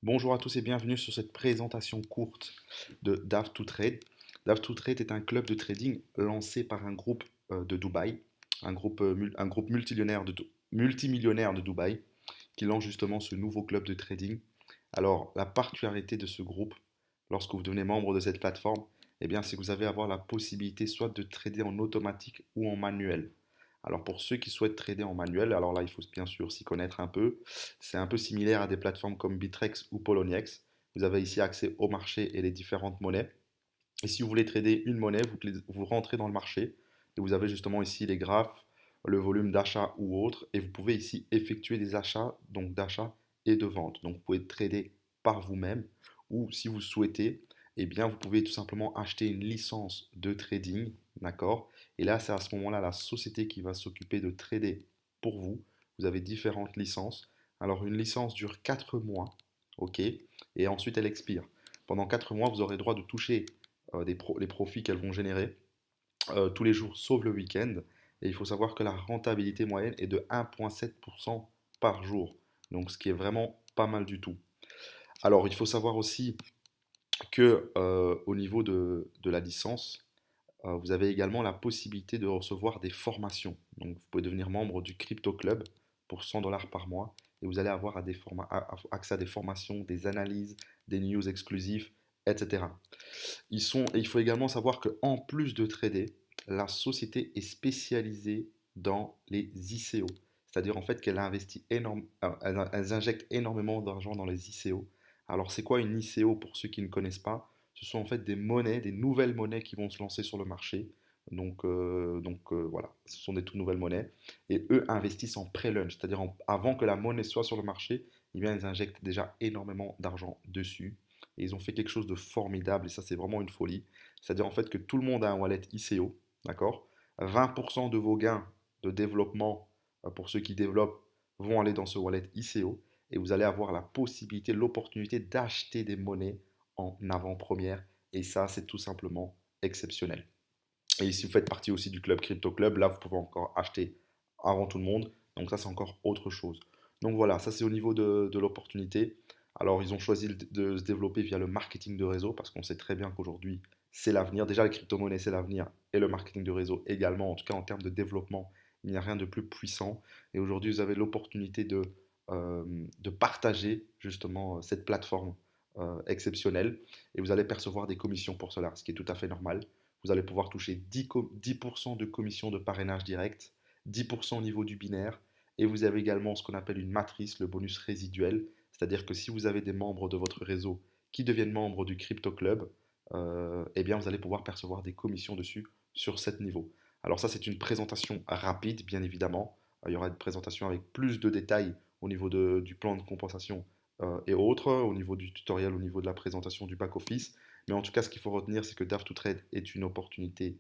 Bonjour à tous et bienvenue sur cette présentation courte de Dave2Trade. Dave2Trade est un club de trading lancé par un groupe de Dubaï, un groupe multimillionnaire de Dubaï qui lance justement ce nouveau club de trading. Alors, la particularité de ce groupe, lorsque vous devenez membre de cette plateforme, eh bien, c'est que vous allez avoir la possibilité soit de trader en automatique ou en manuel. Alors pour ceux qui souhaitent trader en manuel, alors là il faut bien sûr s'y connaître un peu. C'est un peu similaire à des plateformes comme Bitrex ou Poloniex. Vous avez ici accès au marché et les différentes monnaies. Et si vous voulez trader une monnaie, vous rentrez dans le marché et vous avez justement ici les graphes, le volume d'achat ou autre. Et vous pouvez ici effectuer des achats, donc d'achat et de vente. Donc vous pouvez trader par vous-même ou si vous souhaitez, eh bien vous pouvez tout simplement acheter une licence de trading, d'accord? Et là, c'est à ce moment-là la société qui va s'occuper de trader pour vous. Vous avez différentes licences. Alors une licence dure 4 mois, ok? Et ensuite elle expire. Pendant 4 mois, vous aurez droit de toucher les profits qu'elles vont générer tous les jours sauf le week-end. Et il faut savoir que la rentabilité moyenne est de 1,7% par jour. Donc ce qui est vraiment pas mal du tout. Alors il faut savoir aussi que au niveau de la licence, vous avez également la possibilité de recevoir des formations. Donc vous pouvez devenir membre du Crypto Club pour 100 dollars par mois et vous allez avoir accès à des formations, des analyses, des news exclusives, etc. Il faut également savoir qu'en plus de trader, la société est spécialisée dans les ICO. C'est-à-dire en fait qu'elle investit elles injectent énormément d'argent dans les ICO. Alors c'est quoi une ICO pour ceux qui ne connaissent pas? Ce sont en fait des monnaies, des nouvelles monnaies qui vont se lancer sur le marché. Voilà, ce sont des toutes nouvelles monnaies. Et eux investissent en pré-launch, c'est-à-dire avant que la monnaie soit sur le marché, eh bien, ils injectent déjà énormément d'argent dessus. Et ils ont fait quelque chose de formidable, et ça c'est vraiment une folie. C'est-à-dire en fait que tout le monde a un wallet ICO, d'accord? 20% de vos gains de développement, pour ceux qui développent, vont aller dans ce wallet ICO, et vous allez avoir la possibilité, l'opportunité d'acheter des monnaies en avant-première, et ça c'est tout simplement exceptionnel. Et si vous faites partie aussi du club Crypto Club, là vous pouvez encore acheter avant tout le monde, donc ça c'est encore autre chose. Donc voilà, ça c'est au niveau de l'opportunité. Alors, ils ont choisi de se développer via le marketing de réseau parce qu'on sait très bien qu'aujourd'hui, c'est l'avenir. Déjà, les crypto-monnaies, c'est l'avenir et le marketing de réseau également. En tout cas, en termes de développement, il n'y a rien de plus puissant. Et aujourd'hui, vous avez l'opportunité de partager justement cette plateforme exceptionnelle et vous allez percevoir des commissions pour cela, ce qui est tout à fait normal. Vous allez pouvoir toucher 10% de commission de parrainage direct, 10% au niveau du binaire et vous avez également ce qu'on appelle une matrice, le bonus résiduel. C'est-à-dire que si vous avez des membres de votre réseau qui deviennent membres du Crypto Club, eh bien vous allez pouvoir percevoir des commissions dessus sur 7 niveaux. Alors ça, c'est une présentation rapide, bien évidemment. Il y aura une présentation avec plus de détails au niveau du plan de compensation et autres, au niveau du tutoriel, au niveau de la présentation du back-office. Mais en tout cas, ce qu'il faut retenir, c'est que Dave2Trade est une opportunité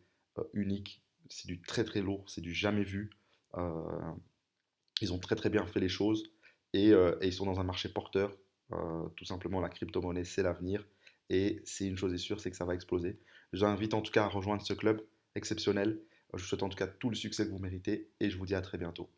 unique. C'est du très très lourd, c'est du jamais vu. Euh, Ils ont très très bien fait les choses et ils sont dans un marché porteur. Tout simplement, la crypto-monnaie, c'est l'avenir. Et c'est une chose est sûre, c'est que ça va exploser. Je vous invite en tout cas à rejoindre ce club exceptionnel. Je vous souhaite en tout cas tout le succès que vous méritez et je vous dis à très bientôt.